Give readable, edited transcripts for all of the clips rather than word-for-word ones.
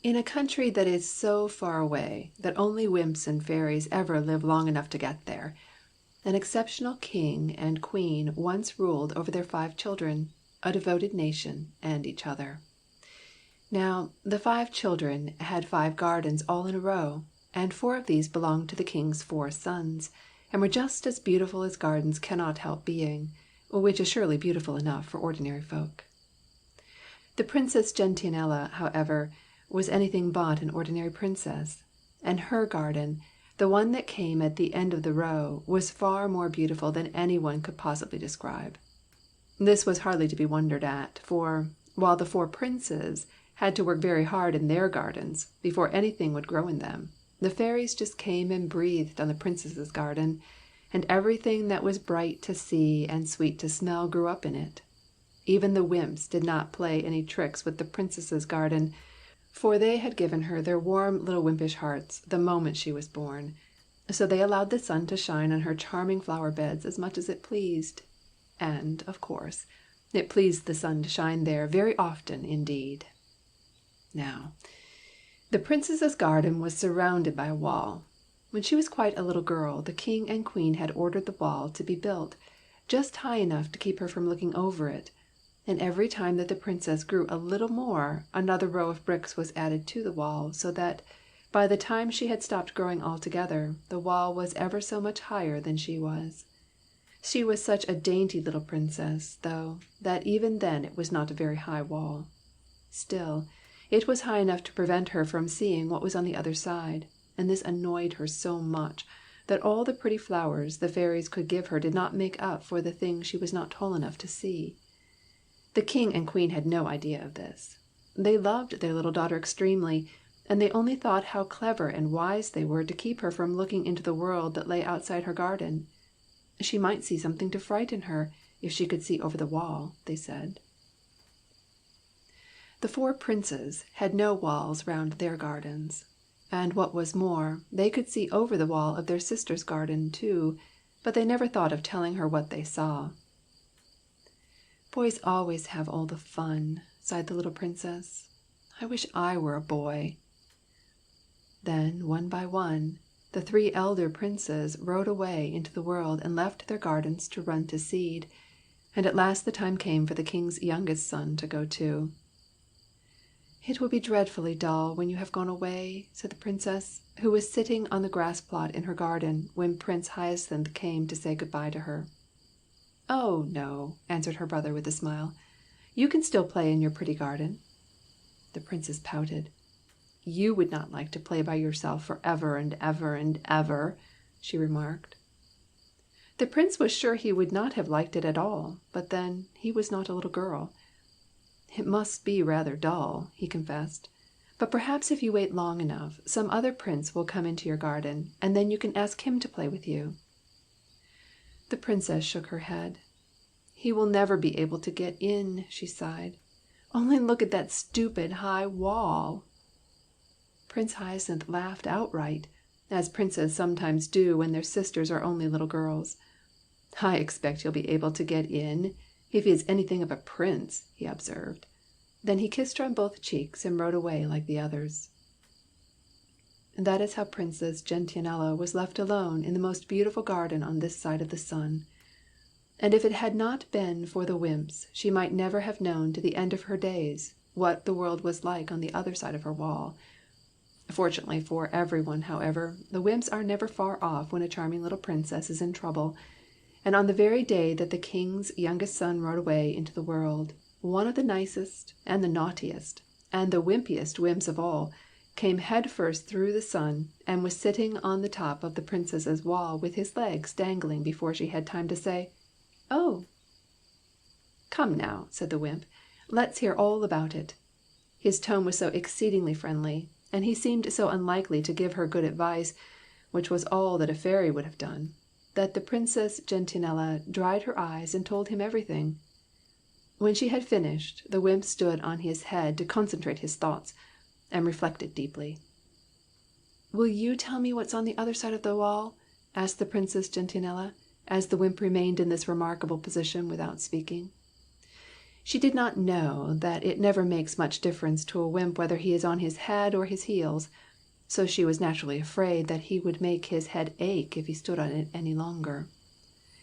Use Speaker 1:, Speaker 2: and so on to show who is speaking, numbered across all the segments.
Speaker 1: In a country that is so far away that only wymps and fairies ever live long enough to get there, an exceptional king and queen once ruled over their 5 children, a devoted nation, and each other. Now, the 5 children had 5 gardens all in a row, and 4 of these belonged to the king's 4 sons, and were just as beautiful as gardens cannot help being, which is surely beautiful enough for ordinary folk. The Princess Gentianella, however, was anything but an ordinary princess, and her garden, the one that came at the end of the row, was far more beautiful than any one could possibly describe. This was hardly to be wondered at, for, while the 4 princes had to work very hard in their gardens before anything would grow in them, the fairies just came and breathed on the princess's garden, and everything that was bright to see and sweet to smell grew up in it. Even the wymps did not play any tricks with the princess's garden, for they had given her their warm little wympish hearts the moment she was born, so they allowed the sun to shine on her charming flower beds as much as it pleased. And, of course, it pleased the sun to shine there very often indeed. Now, the princess's garden was surrounded by a wall. When she was quite a little girl, the king and queen had ordered the wall to be built, just high enough to keep her from looking over it, and every time that the princess grew a little more, another row of bricks was added to the wall, so that, by the time she had stopped growing altogether, the wall was ever so much higher than she was. She was such a dainty little princess, though, that even then it was not a very high wall. Still, it was high enough to prevent her from seeing what was on the other side, and this annoyed her so much that all the pretty flowers the fairies could give her did not make up for the things she was not tall enough to see. The king and queen had no idea of this. They loved their little daughter extremely, and they only thought how clever and wise they were to keep her from looking into the world that lay outside her garden. She might see something to frighten her, if she could see over the wall, they said. The 4 princes had no walls round their gardens, and what was more, they could see over the wall of their sister's garden too, but they never thought of telling her what they saw. Boys always have all the fun, sighed the little princess. I wish I were a boy. Then, one by one, the 3 elder princes rode away into the world and left their gardens to run to seed, and at last the time came for the king's youngest son to go too. It will be dreadfully dull when you have gone away, said the princess, who was sitting on the grass plot in her garden when Prince Hyacinth came to say good-bye to her. Oh, no, answered her brother with a smile. You can still play in your pretty garden. The princess pouted. You would not like to play by yourself for ever and ever and ever, she remarked. The prince was sure he would not have liked it at all, but then he was not a little girl. It must be rather dull, he confessed. But perhaps if you wait long enough, some other prince will come into your garden, and then you can ask him to play with you. The princess shook her head. He will never be able to get in, she sighed. Only look at that stupid high wall. Prince Hyacinth laughed outright, as princes sometimes do when their sisters are only little girls. I expect he'll be able to get in, if he is anything of a prince, he observed. Then he kissed her on both cheeks and rode away like the others. That is how Princess Gentianella was left alone in the most beautiful garden on this side of the sun. And if it had not been for the wymps, she might never have known to the end of her days what the world was like on the other side of her wall. Fortunately for everyone, however, the wymps are never far off when a charming little princess is in trouble, and on the very day that the king's youngest son rode away into the world, one of the nicest and the naughtiest and the wympiest wymps of all came head first through the sun, and was sitting on the top of the princess's wall with his legs dangling before she had time to say, "Oh!" "Come now," said the wymp, "let's hear all about it." His tone was so exceedingly friendly, and he seemed so unlikely to give her good advice, which was all that a fairy would have done, that the Princess Gentianella dried her eyes and told him everything. When she had finished, the wymp stood on his head to concentrate his thoughts, and reflected deeply. "Will you tell me what's on the other side of the wall?" asked the Princess Gentianella, as the wymp remained in this remarkable position without speaking. She did not know that it never makes much difference to a wymp whether he is on his head or his heels, so she was naturally afraid that he would make his head ache if he stood on it any longer.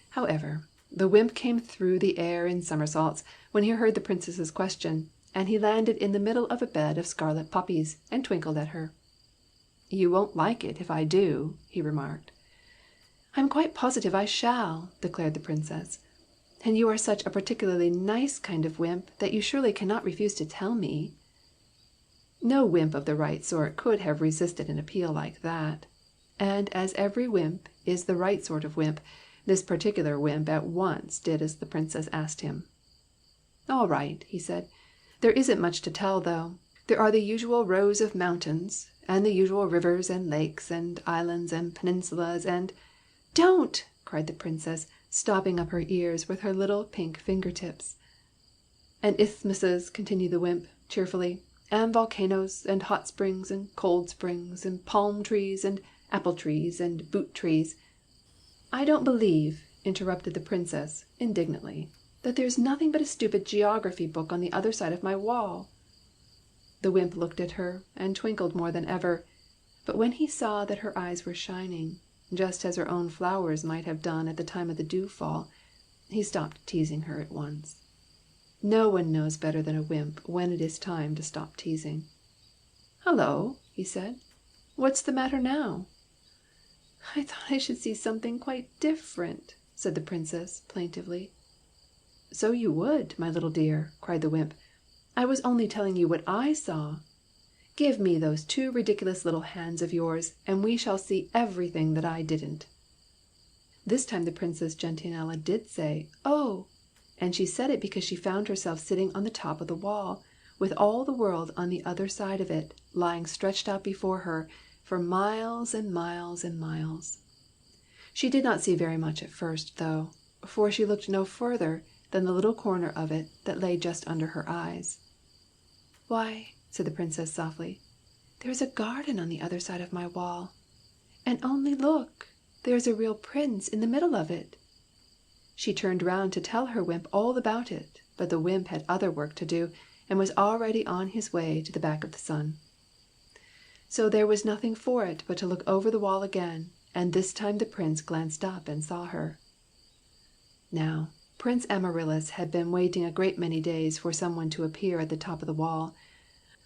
Speaker 1: However, the wymp came through the air in somersaults when he heard the princess's question, and he landed in the middle of a bed of scarlet poppies and twinkled at her. "You won't like it if I do," he remarked. "I am quite positive I shall," declared the princess. "And you are such a particularly nice kind of wymp that you surely cannot refuse to tell me." No wymp of the right sort could have resisted an appeal like that. And as every wymp is the right sort of wymp, this particular wymp at once did as the princess asked him. "All right," he said. "There isn't much to tell, though. There are the usual rows of mountains, and the usual rivers and lakes and islands and peninsulas and—" "Don't!" cried the princess, stopping up her ears with her little pink fingertips. "And isthmuses," continued the wymp, cheerfully, "and volcanoes, and hot springs, and cold springs, and palm trees, and apple trees, and boot trees—" "I don't believe," interrupted the princess, indignantly, "that there is nothing but a stupid geography book on the other side of my wall." The wymp looked at her and twinkled more than ever, but when he saw that her eyes were shining, just as her own flowers might have done at the time of the dewfall, he stopped teasing her at once. No one knows better than a wymp when it is time to stop teasing. "Hullo," he said. "What's the matter now?" "I thought I should see something quite different," said the princess, plaintively. "So you would, my little dear," cried the wymp. "I was only telling you what I saw. Give me those two ridiculous little hands of yours, and we shall see everything that I didn't." This time the Princess Gentianella did say, "Oh!" and she said it because she found herself sitting on the top of the wall, with all the world on the other side of it, lying stretched out before her, for miles and miles and miles. She did not see very much at first, though, for she looked no further than the little corner of it that lay just under her eyes. "Why," said the princess softly, "there is a garden on the other side of my wall. And only look, there is a real prince in the middle of it." She turned round to tell her wymp all about it, but the wymp had other work to do, and was already on his way to the back of the sun. So there was nothing for it but to look over the wall again, and this time the prince glanced up and saw her. Now, Prince Amaryllis had been waiting a great many days for someone to appear at the top of the wall.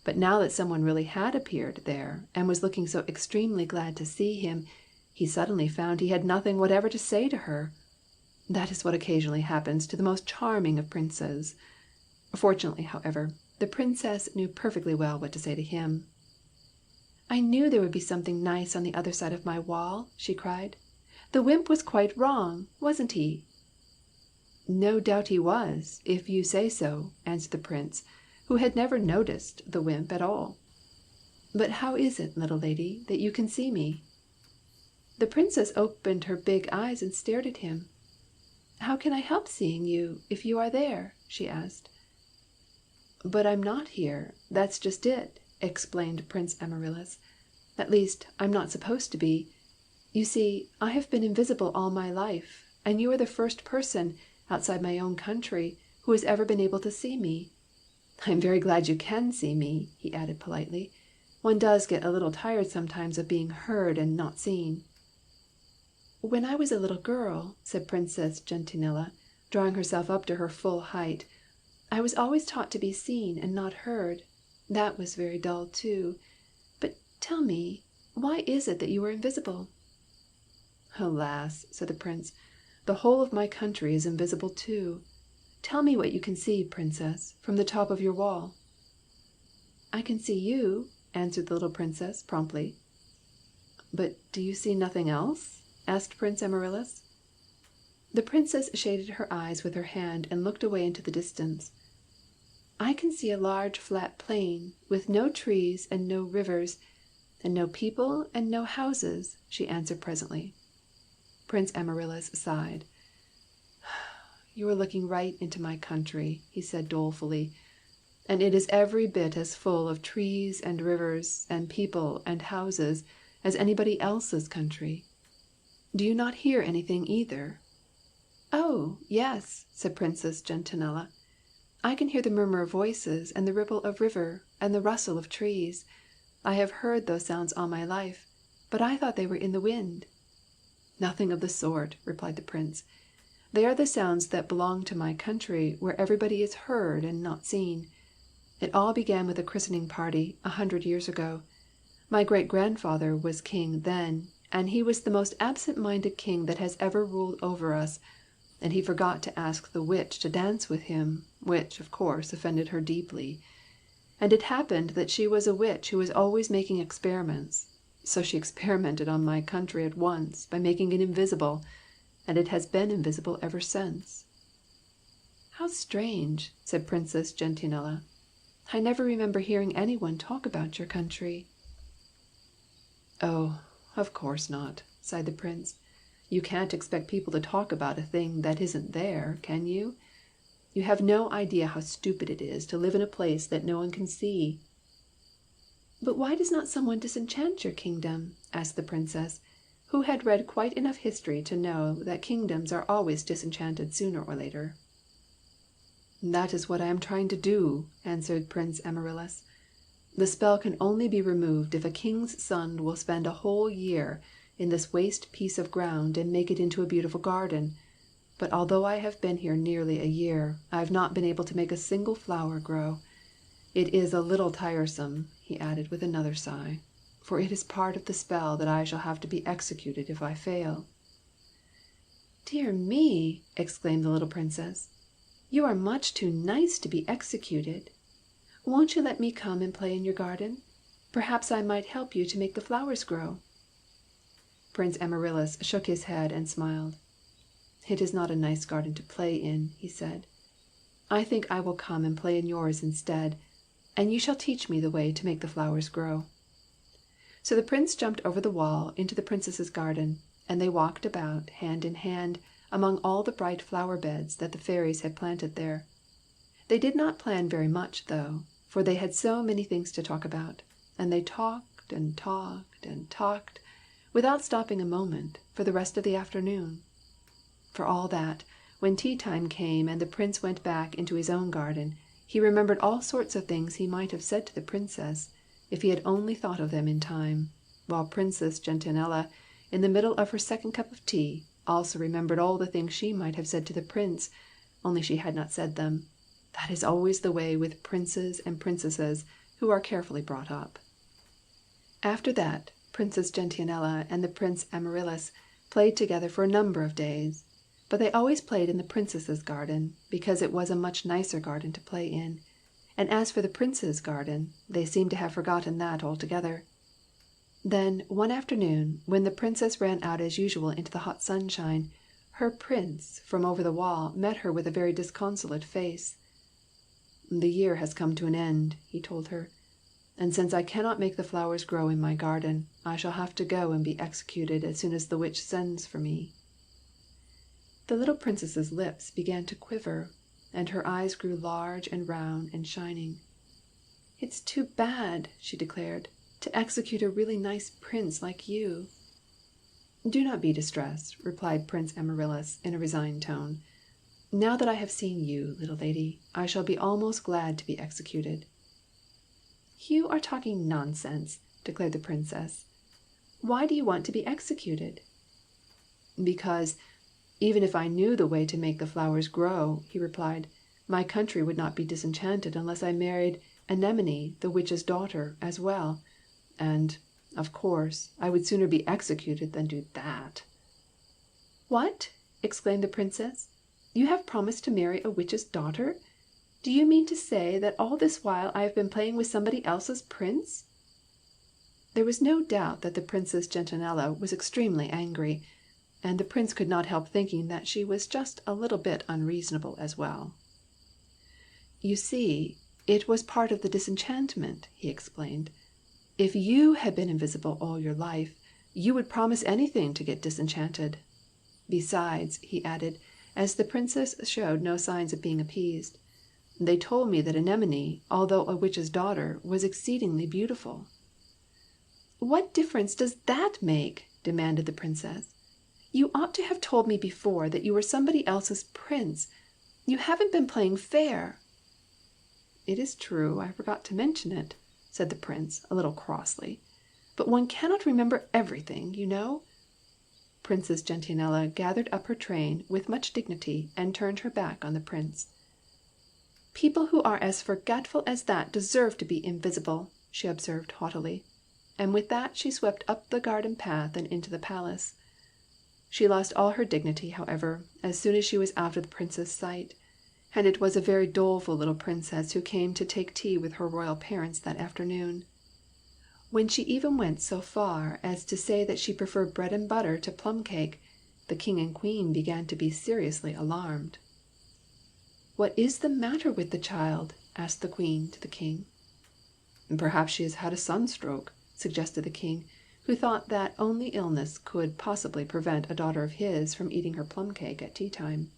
Speaker 1: But now that someone really had appeared there, and was looking so extremely glad to see him, he suddenly found he had nothing whatever to say to her. That is what occasionally happens to the most charming of princes. Fortunately, however, the princess knew perfectly well what to say to him. "I knew there would be something nice on the other side of my wall," she cried. "The wymp was quite wrong, wasn't he?" "No doubt he was, if you say so," answered the prince, who had never noticed the wymp at all. "But how is it, little lady, that you can see me?" The princess opened her big eyes and stared at him. "How can I help seeing you, if you are there?" she asked. "But I'm not here, that's just it," explained Prince Amaryllis. "At least, I'm not supposed to be. You see, I have been invisible all my life, and you are the first person, outside my own country, who has ever been able to see me. I am very glad you can see me," he added politely. "One does get a little tired sometimes of being heard and not seen." "When I was a little girl," said Princess Gentianella, drawing herself up to her full height, "I was always taught to be seen and not heard. That was very dull, too. But tell me, why is it that you are invisible?" "Alas," said the prince, "the whole of my country is invisible, too. Tell me what you can see, Princess, from the top of your wall." "I can see you," answered the little princess, promptly. "But do you see nothing else?" asked Prince Amaryllis. The princess shaded her eyes with her hand and looked away into the distance. "I can see a large flat plain, with no trees and no rivers, and no people and no houses," she answered presently. Prince Amaryllis sighed. "You are looking right into my country," he said dolefully, "and it is every bit as full of trees and rivers and people and houses as anybody else's country. Do you not hear anything either?" "Oh, yes," said Princess Gentianella. I can hear the murmur of voices, and the ripple of river, and the rustle of trees. I have heard those sounds all my life, but I thought they were in the wind." "Nothing of the sort," replied the Prince. "They are the sounds that belong to my country, where everybody is heard and not seen. It all began with a christening party, 100 years ago. My great-grandfather was king then, and he was the most absent-minded king that has ever ruled over us, and he forgot to ask the witch to dance with him, which, of course, offended her deeply. And it happened that she was a witch who was always making experiments. So she experimented on my country at once by making it invisible, and it has been invisible ever since." "How strange," said Princess Gentianella. "I never remember hearing anyone talk about your country." "Oh, of course not," sighed the Prince. "You can't expect people to talk about a thing that isn't there, can you? You have no idea how stupid it is to live in a place that no one can see." "But why does not someone disenchant your kingdom?" asked the Princess, who had read quite enough history to know that kingdoms are always disenchanted sooner or later. "That is what I am trying to do," answered Prince Amaryllis. "The spell can only be removed if a king's son will spend a whole year in this waste piece of ground and make it into a beautiful garden. But although I have been here nearly a year, I have not been able to make a single flower grow. It is a little tiresome," he added with another sigh, "for it is part of the spell that I shall have to be executed if I fail." "Dear me!" exclaimed the little Princess. "You are much too nice to be executed. Won't you let me come and play in your garden? Perhaps I might help you to make the flowers grow." Prince Amaryllis shook his head and smiled. "It is not a nice garden to play in," he said. "I think I will come and play in yours instead, and you shall teach me the way to make the flowers grow." So the Prince jumped over the wall into the Princess's garden, and they walked about, hand in hand, among all the bright flower beds that the fairies had planted there. They did not plan very much, though, for they had so many things to talk about, and they talked and talked and talked, without stopping a moment, for the rest of the afternoon. For all that, when tea-time came and the Prince went back into his own garden, he remembered all sorts of things he might have said to the Princess, if he had only thought of them in time, while Princess Gentianella, in the middle of her second cup of tea, also remembered all the things she might have said to the Prince, only she had not said them. That is always the way with princes and princesses who are carefully brought up. After that, Princess Gentianella and the Prince Amaryllis played together for a number of days, but they always played in the Princess's garden, because it was a much nicer garden to play in, and as for the Prince's garden, they seemed to have forgotten that altogether. Then, one afternoon, when the Princess ran out as usual into the hot sunshine, her Prince, from over the wall, met her with a very disconsolate face. "The year has come to an end," he told her, "and since I cannot make the flowers grow in my garden, I shall have to go and be executed as soon as the witch sends for me." The little Princess's lips began to quiver, and her eyes grew large and round and shining. "It's too bad," she declared, "to execute a really nice prince like you." "Do not be distressed," replied Prince Amaryllis in a resigned tone. "Now that I have seen you, little lady, I shall be almost glad to be executed." "You are talking nonsense," declared the Princess. "Why do you want to be executed?" "Because, even if I knew the way to make the flowers grow," he replied, "my country would not be disenchanted unless I married Anemone, the witch's daughter, as well. And, of course, I would sooner be executed than do that." "What?" exclaimed the Princess. "You have promised to marry a witch's daughter? Do you mean to say that all this while I have been playing with somebody else's prince?" There was no doubt that the Princess Gentianella was extremely angry, and the Prince could not help thinking that she was just a little bit unreasonable as well. "You see, it was part of the disenchantment," he explained. "If you had been invisible all your life, you would promise anything to get disenchanted. Besides," he added, as the Princess showed no signs of being appeased, "they told me that Anemone, although a witch's daughter, was exceedingly beautiful." "What difference does that make?" demanded the Princess. "You ought to have told me before that you were somebody else's prince. You haven't been playing fair." "It is true, I forgot to mention it," said the Prince, a little crossly. "But one cannot remember everything, you know." Princess Gentianella gathered up her train with much dignity and turned her back on the Prince. "People who are as forgetful as that deserve to be invisible," she observed haughtily. And with that she swept up the garden path and into the palace. She lost all her dignity, however, as soon as she was out of the Prince's sight, and it was a very doleful little Princess who came to take tea with her royal parents that afternoon. When she even went so far as to say that she preferred bread and butter to plum cake, the King and Queen began to be seriously alarmed. "What is the matter with the child?" asked the Queen to the King. "Perhaps she has had a sunstroke," suggested the King, who thought that only illness could possibly prevent a daughter of his from eating her plum cake at tea time.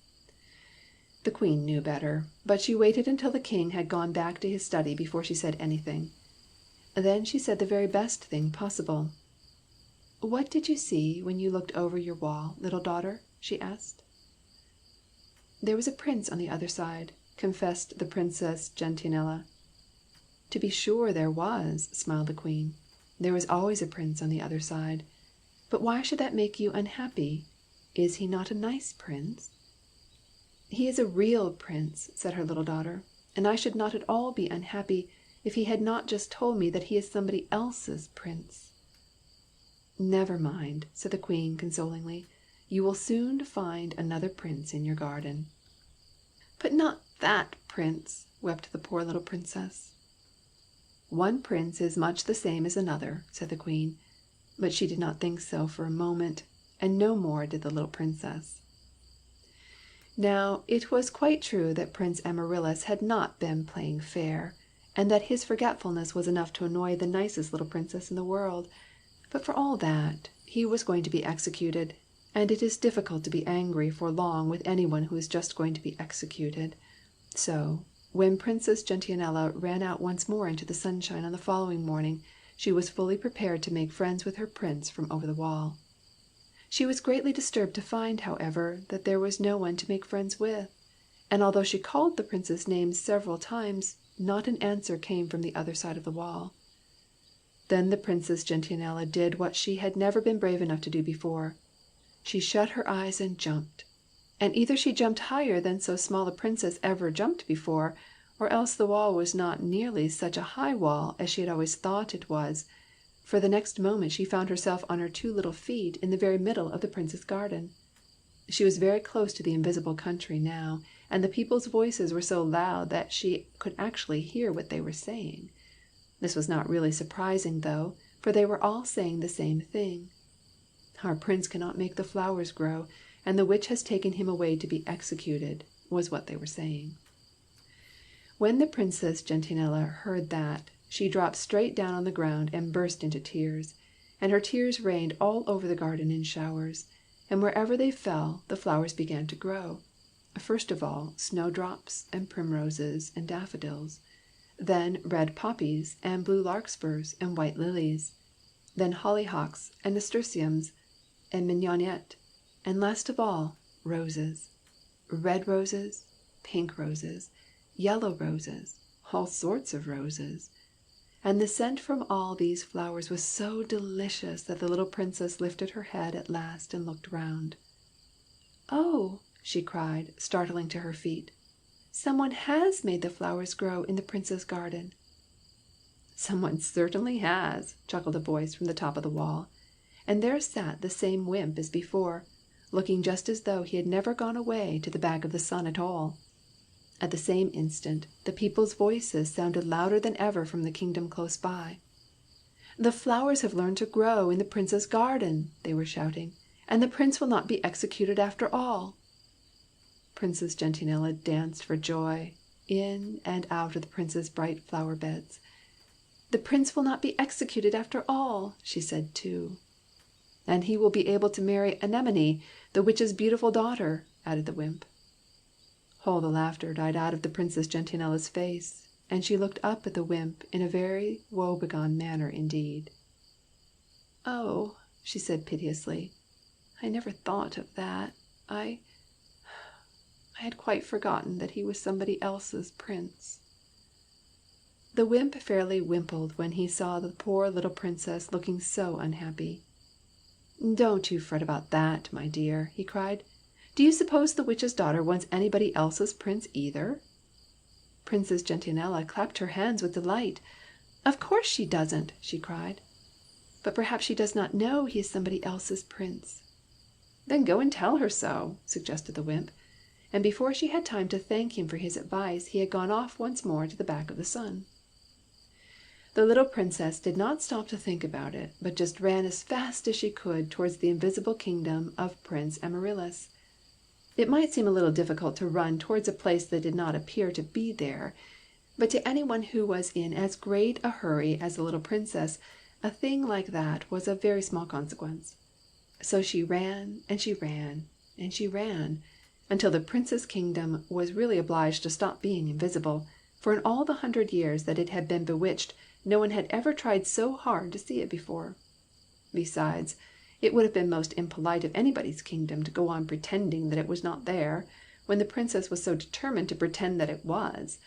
Speaker 1: The Queen knew better, but she waited until the King had gone back to his study before she said anything. Then she said the very best thing possible. "What did you see when you looked over your wall, little daughter?" she asked. "There was a prince on the other side," confessed the Princess Gentianella. "To be sure there was," smiled the Queen. "There is always a prince on the other side. But why should that make you unhappy? Is he not a nice prince?" "He is a real prince," said her little daughter, "and I should not at all be unhappy if he had not just told me that he is somebody else's prince." "Never mind," said the Queen consolingly. "You will soon find another prince in your garden." "But not that prince," wept the poor little Princess. "One prince is much the same as another," said the Queen. But she did not think so for a moment, and no more did the little Princess. Now, it was quite true that Prince Amaryllis had not been playing fair, and that his forgetfulness was enough to annoy the nicest little Princess in the world. But for all that, he was going to be executed, and it is difficult to be angry for long with anyone who is just going to be executed. So, when Princess Gentianella ran out once more into the sunshine on the following morning, she was fully prepared to make friends with her Prince from over the wall. She was greatly disturbed to find, however, that there was no one to make friends with, and although she called the Prince's name several times, not an answer came from the other side of the wall. Then the Princess Gentianella did what she had never been brave enough to do before. She shut her eyes and jumped. And either she jumped higher than so small a princess ever jumped before, or else the wall was not nearly such a high wall as she had always thought it was, for the next moment she found herself on her two little feet in the very middle of the Prince's garden. She was very close to the invisible country now, and the people's voices were so loud that she could actually hear what they were saying. This was not really surprising, though, for they were all saying the same thing. "Our Prince cannot make the flowers grow, and the witch has taken him away to be executed," was what they were saying. When the Princess Gentianella heard that, she dropped straight down on the ground and burst into tears, and her tears rained all over the garden in showers, and wherever they fell the flowers began to grow. First of all, snowdrops and primroses and daffodils, then red poppies and blue larkspurs and white lilies, then hollyhocks and nasturtiums and mignonette, and last of all, roses. Red roses, pink roses, yellow roses, all sorts of roses. And the scent from all these flowers was so delicious that the little Princess lifted her head at last and looked round. "Oh!" she cried, starting to her feet. "Someone has made the flowers grow in the Prince's garden." "Someone certainly has," chuckled a voice from the top of the wall. And there sat the same wymp as before, looking just as though he had never gone away to the back of the sun at all. At the same instant, the people's voices sounded louder than ever from the kingdom close by. "The flowers have learned to grow in the Prince's garden," they were shouting, "and the Prince will not be executed after all." Princess Gentianella danced for joy, in and out of the Prince's bright flower beds. "The Prince will not be executed after all," she said too. "And he will be able to marry Anemone, the witch's beautiful daughter," added the wymp. All the laughter died out of the Princess Gentianella's face, and she looked up at the wymp in a very woebegone manner indeed. "Oh," she said piteously, "I never thought of that. I had quite forgotten that he was somebody else's prince." The wymp fairly wimpled when he saw the poor little princess looking so unhappy. "Don't you fret about that, my dear," he cried. "Do you suppose the witch's daughter wants anybody else's prince either?" Princess Gentianella clapped her hands with delight. "Of course she doesn't!" she cried. "But perhaps she does not know he is somebody else's prince." "Then go and tell her so," suggested the wymp, and before she had time to thank him for his advice he had gone off once more to the back of the sun. The little princess did not stop to think about it, but just ran as fast as she could towards the invisible kingdom of Prince Amaryllis. It might seem a little difficult to run towards a place that did not appear to be there, but to anyone who was in as great a hurry as the little princess, a thing like that was of very small consequence. So she ran and she ran and she ran, until the Prince's kingdom was really obliged to stop being invisible, for in all the 100 years that it had been bewitched, no one had ever tried so hard to see it before. Besides, it would have been most impolite of anybody's kingdom to go on pretending that it was not there, when the Princess was so determined to pretend that it was.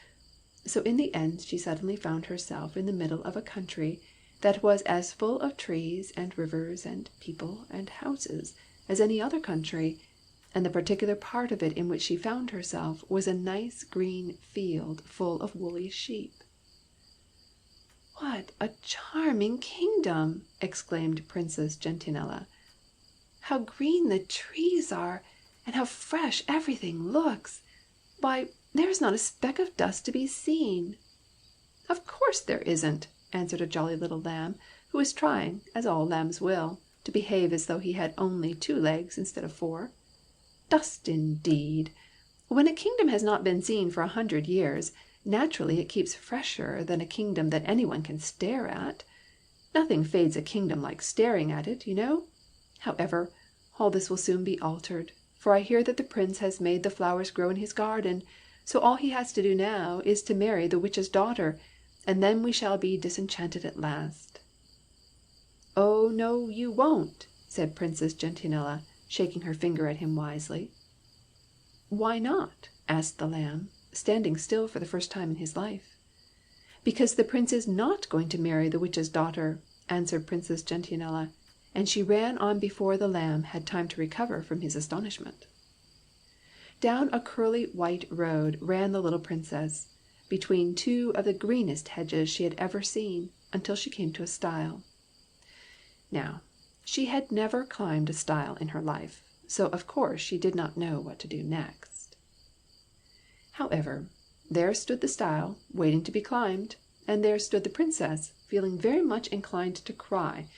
Speaker 1: So in the end she suddenly found herself in the middle of a country that was as full of trees and rivers and people and houses as any other country, and the particular part of it in which she found herself was a nice green field full of woolly sheep. "What a charming kingdom!" exclaimed Princess Gentianella. "How green the trees are, and how fresh everything looks! Why, there is not a speck of dust to be seen." "Of course there isn't," answered a jolly little lamb, who was trying, as all lambs will, to behave as though he had only 2 legs instead of 4. "Dust indeed! When a kingdom has not been seen for 100 years, naturally it keeps fresher than a kingdom that anyone can stare at. Nothing fades a kingdom like staring at it, you know. However, all this will soon be altered, for I hear that the Prince has made the flowers grow in his garden, so all he has to do now is to marry the witch's daughter, and then we shall be disenchanted at last." "Oh, no, you won't," said Princess Gentianella, shaking her finger at him wisely. "Why not?" asked the lamb, standing still for the first time in his life. "Because the Prince is not going to marry the witch's daughter," answered Princess Gentianella, and she ran on before the lamb had time to recover from his astonishment. Down a curly white road ran the little princess, between 2 of the greenest hedges she had ever seen, until she came to a stile. Now, she had never climbed a stile in her life, so of course she did not know what to do next. However, there stood the stile, waiting to be climbed, and there stood the princess, feeling very much inclined to cry,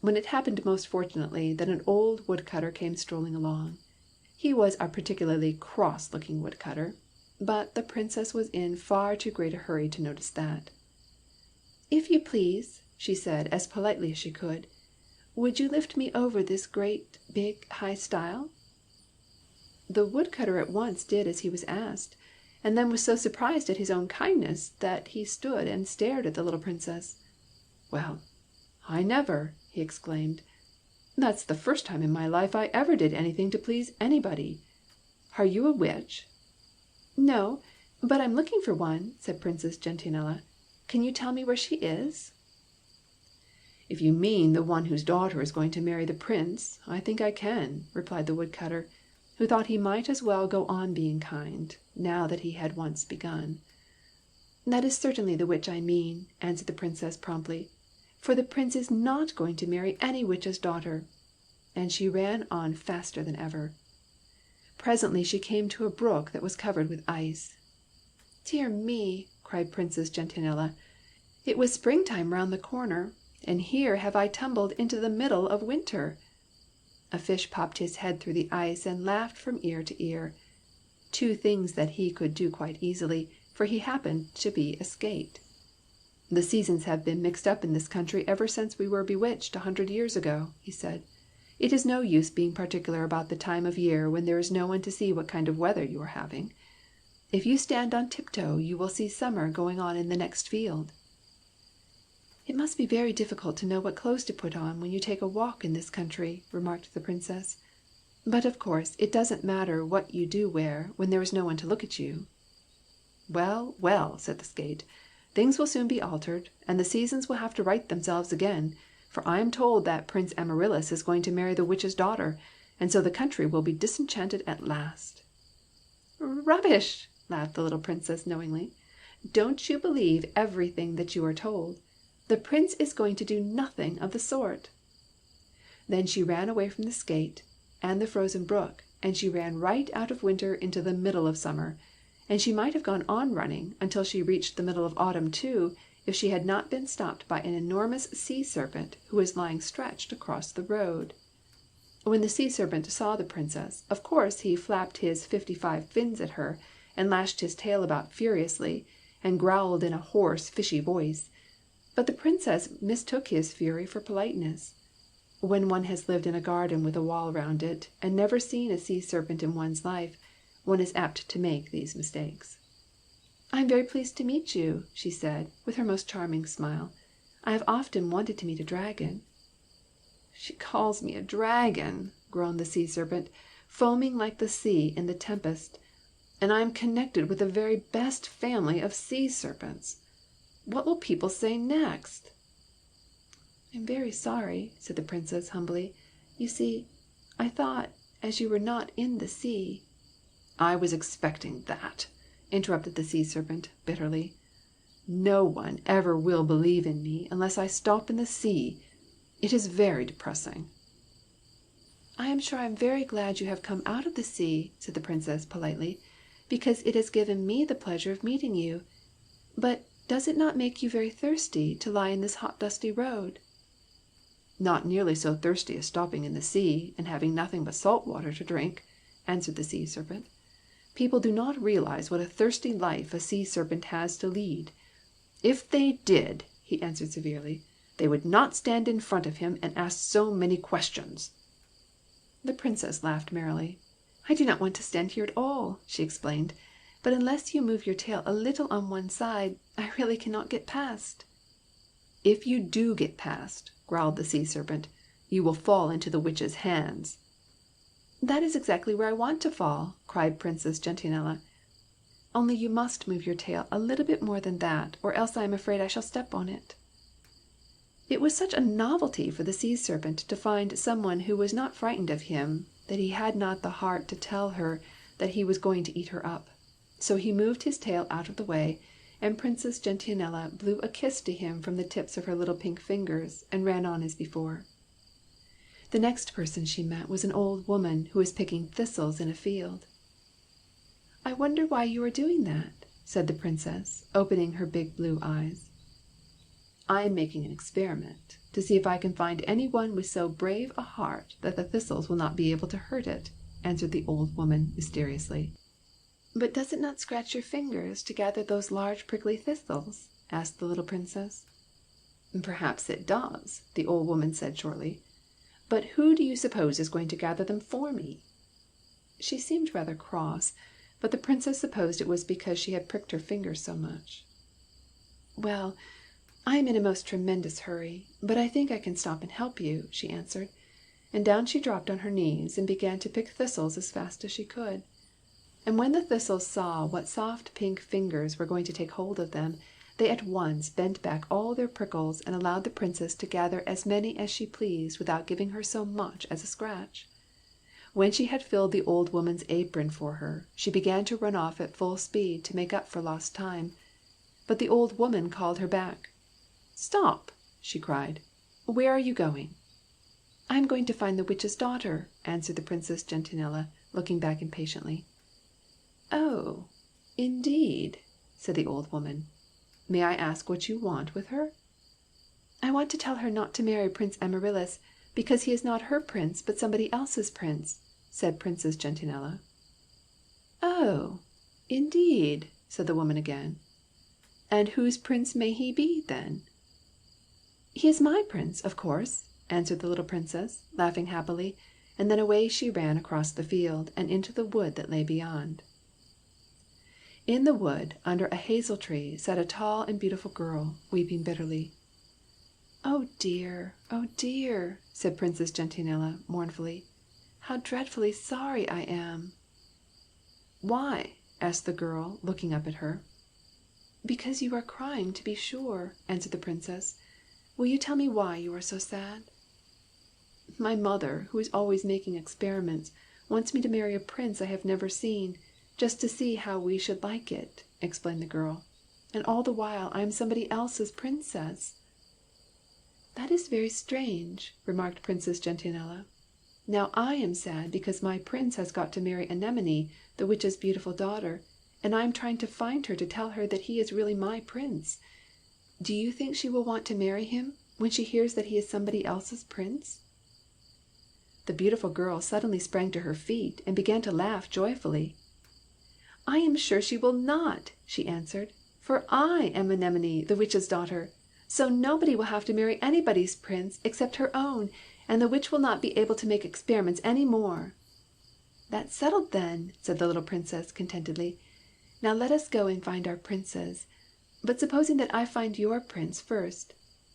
Speaker 1: when it happened most fortunately that an old woodcutter came strolling along. He was a particularly cross-looking woodcutter, but the princess was in far too great a hurry to notice that. "If you please," she said as politely as she could, "would you lift me over this great, big, high stile?" The woodcutter at once did as he was asked, and then was so surprised at his own kindness that he stood and stared at the little princess. "Well, I never!" he exclaimed. "That's the first time in my life I ever did anything to please anybody. Are you a witch?" "No, but I'm looking for one," said Princess Gentianella. "Can you tell me where she is?" "If you mean the one whose daughter is going to marry the Prince, I think I can," replied the woodcutter, who thought he might as well go on being kind, now that he had once begun. "That is certainly the witch I mean," answered the princess promptly, "for the Prince is not going to marry any witch's daughter." And she ran on faster than ever. Presently she came to a brook that was covered with ice. "Dear me!" cried Princess Gentianella. "It was springtime round the corner, and here have I tumbled into the middle of winter." A fish popped his head through the ice and laughed from ear to ear, 2 things that he could do quite easily, for he happened to be a skate. "The seasons have been mixed up in this country ever since we were bewitched 100 years ago," he said. "It is no use being particular about the time of year when there is no one to see what kind of weather you are having. If you stand on tiptoe you will see summer going on in the next field." "It must be very difficult to know what clothes to put on when you take a walk in this country," remarked the princess. "But of course it doesn't matter what you do wear when there is no one to look at you." "Well, well," said the skate, Things will soon be altered, and the seasons will have to right themselves again, for I am told that Prince Amaryllis is going to marry the witch's daughter, and so the country will be disenchanted at last." "Rubbish!" laughed the little Princess knowingly. "Don't you believe everything that you are told. The Prince is going to do nothing of the sort." Then she ran away from the skate and the frozen brook, and she ran right out of winter into the middle of summer, and she might have gone on running until she reached the middle of autumn too, if she had not been stopped by an enormous sea serpent who was lying stretched across the road. When the sea serpent saw the Princess, of course he flapped his 55 fins at her, and lashed his tail about furiously, and growled in a hoarse, fishy voice. But the Princess mistook his fury for politeness. When one has lived in a garden with a wall round it, and never seen a sea serpent in one's life, one is apt to make these mistakes. "I am very pleased to meet you," she said, with her most charming smile. "I have often wanted to meet a dragon." "She calls me a dragon," groaned the sea serpent, foaming like the sea in the tempest, "and I am connected with the very best family of sea serpents. What will people say next?" "I am very sorry," said the Princess humbly. "You see, I thought, as you were not in the sea—" "I was expecting that," interrupted the sea serpent bitterly. "No one ever will believe in me unless I stop in the sea. It is very depressing." "I am sure I am very glad you have come out of the sea," said the Princess politely, "because it has given me the pleasure of meeting you. But does it not make you very thirsty to lie in this hot dusty road?" "Not nearly so thirsty as stopping in the sea and having nothing but salt water to drink," answered the sea serpent. "People do not realize what a thirsty life a sea serpent has to lead. If they did," he answered severely, "they would not stand in front of him and ask so many questions." The Princess laughed merrily. "I do not want to stand here at all," she explained, "but unless you move your tail a little on one side, I really cannot get past." "If you do get past," growled the sea serpent, "you will fall into the witch's hands." "That is exactly where I want to fall," cried Princess Gentianella. "Only you must move your tail a little bit more than that, or else I am afraid I shall step on it." It was such a novelty for the sea serpent to find some one who was not frightened of him, that he had not the heart to tell her that he was going to eat her up. So he moved his tail out of the way, and Princess Gentianella blew a kiss to him from the tips of her little pink fingers, and ran on as before. The next person she met was an old woman who was picking thistles in a field. "I wonder why you are doing that?" said the Princess, opening her big blue eyes. "I am making an experiment to see if I can find any one with so brave a heart that the thistles will not be able to hurt it," answered the old woman mysteriously. "But does it not scratch your fingers to gather those large prickly thistles?" asked the little Princess. "Perhaps it does," the old woman said shortly. "But who do you suppose is going to gather them for me?" She seemed rather cross, but the Princess supposed it was because she had pricked her fingers so much. "Well, I am in a most tremendous hurry, but I think I can stop and help you," she answered, and down she dropped on her knees and began to pick thistles as fast as she could. And when the thistles saw what soft pink fingers were going to take hold of them, they at once bent back all their prickles and allowed the Princess to gather as many as she pleased without giving her so much as a scratch. When she had filled the old woman's apron for her, she began to run off at full speed to make up for lost time. But the old woman called her back. "Stop!" she cried. "Where are you going?" "I am going to find the witch's daughter," answered the Princess Gentianella, looking back impatiently. "Oh, indeed," said the old woman. "May I ask what you want with her?" "I want to tell her not to marry Prince Amaryllis, because he is not her prince but somebody else's prince," said Princess Gentianella. "Oh, indeed," said the woman again. "And whose prince may he be, then?" "He is my prince, of course," answered the little Princess, laughing happily, and then away she ran across the field and into the wood that lay beyond. In the wood, under a hazel tree, sat a tall and beautiful girl, weeping bitterly. "Oh dear, oh dear," said Princess Gentianella mournfully. "How dreadfully sorry I am!" "Why?" asked the girl, looking up at her. "Because you are crying, to be sure," answered the Princess. "Will you tell me why you are so sad?" "My mother, who is always making experiments, wants me to marry a prince I have never seen, just to see how we should like it," explained the girl. "And all the while I am somebody else's princess." "That is very strange," remarked Princess Gentianella. "Now I am sad because my prince has got to marry Anemone, the witch's beautiful daughter, and I am trying to find her to tell her that he is really my prince. Do you think she will want to marry him when she hears that he is somebody else's prince?" The beautiful girl suddenly sprang to her feet and began to laugh joyfully. "I am sure she will not," she answered, "for I am Anemone, the witch's daughter. So nobody will have to marry anybody's prince except her own, and the witch will not be able to make experiments any more." "That's settled, then," said the little princess contentedly. "Now let us go and find our princes. But supposing that I find your prince first,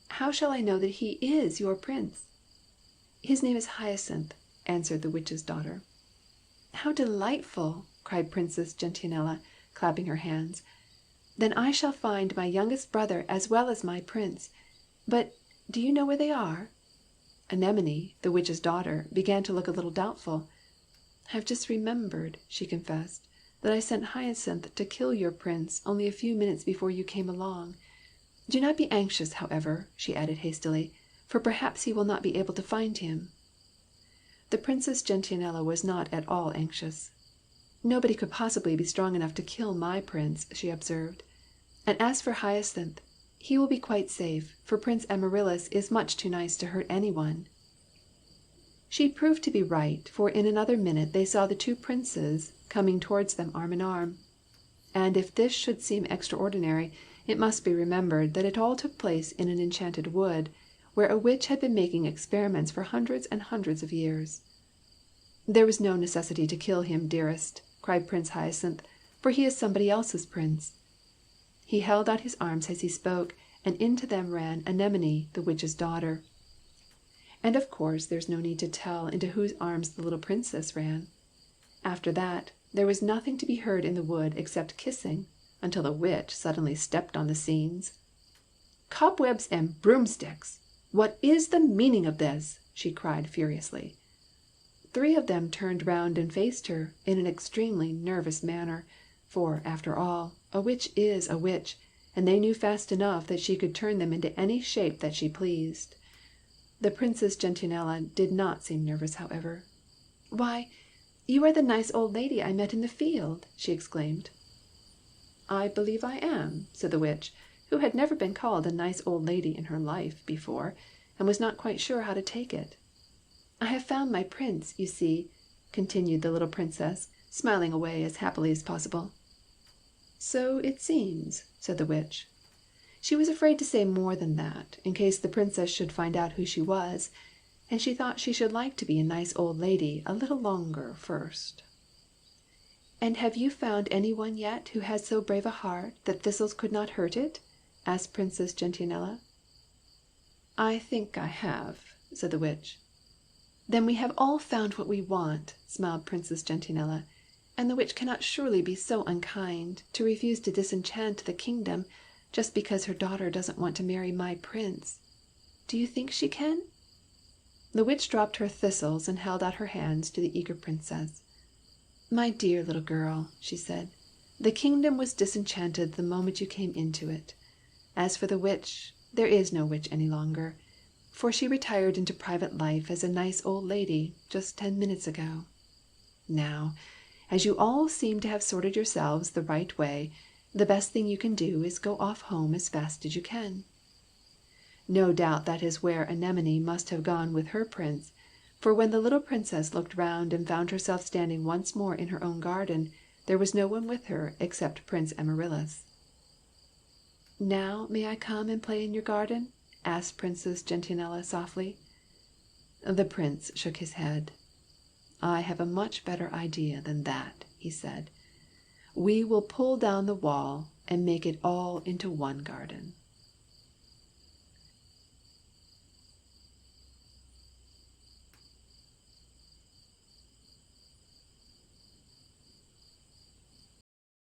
Speaker 1: how shall I know that he is your prince?" "His name is Hyacinth," answered the witch's daughter. "How delightful!" cried Princess Gentianella, clapping her hands. "Then I shall find my youngest brother as well as my prince. But do you know where they are?" Anemone, the witch's daughter, began to look a little doubtful. "I have just remembered," she confessed, "that I sent Hyacinth to kill your prince only a few minutes before you came along. Do not be anxious, however," she added hastily, "for perhaps he will not be able to find him." The Princess Gentianella was not at all anxious. "Nobody could possibly be strong enough to kill my prince," she observed. "And as for Hyacinth, he will be quite safe, for Prince Amaryllis is much too nice to hurt anyone." She proved to be right, for in another minute they saw the two princes coming towards them arm in arm. And if this should seem extraordinary, it must be remembered that it all took place in an enchanted wood, where a witch had been making experiments for hundreds and hundreds of years. "There was no necessity to kill him, dearest," cried Prince Hyacinth, "for he is somebody else's prince." He held out his arms as he spoke, and into them ran Anemone, the witch's daughter. And of course there is no need to tell into whose arms the little princess ran. After that, there was nothing to be heard in the wood except kissing, until the witch suddenly stepped on the scenes. "Cobwebs and broomsticks! What is the meaning of this?" she cried furiously. Three of them turned round and faced her in an extremely nervous manner, for, after all, a witch is a witch, and they knew fast enough that she could turn them into any shape that she pleased. The Princess Gentianella did not seem nervous, however. "Why, you are the nice old lady I met in the field!" she exclaimed. "I believe I am," said the witch, who had never been called a nice old lady in her life before, and was not quite sure how to take it. "I have found my prince, you see," continued the little princess, smiling away as happily as possible. "So it seems," said the witch. She was afraid to say more than that, in case the princess should find out who she was, and she thought she should like to be a nice old lady a little longer first. "And have you found any one yet who has so brave a heart that thistles could not hurt it?" asked Princess Gentianella. "I think I have," said the witch. "Then we have all found what we want," smiled Princess Gentianella, "and the witch cannot surely be so unkind to refuse to disenchant the kingdom just because her daughter doesn't want to marry my prince. Do you think she can?" The witch dropped her thistles and held out her hands to the eager princess. "My dear little girl," she said, "the kingdom was disenchanted the moment you came into it. As for the witch, there is no witch any longer, for she retired into private life as a nice old lady just 10 minutes ago. Now, as you all seem to have sorted yourselves the right way, the best thing you can do is go off home as fast as you can." No doubt that is where Anemone must have gone with her prince, for when the little princess looked round and found herself standing once more in her own garden, there was no one with her except Prince Amaryllis. "Now may I come and play in your garden?" asked Princess Gentianella softly. The prince shook his head. "I have a much better idea than that," he said. "We will pull down the wall and make it all into one garden."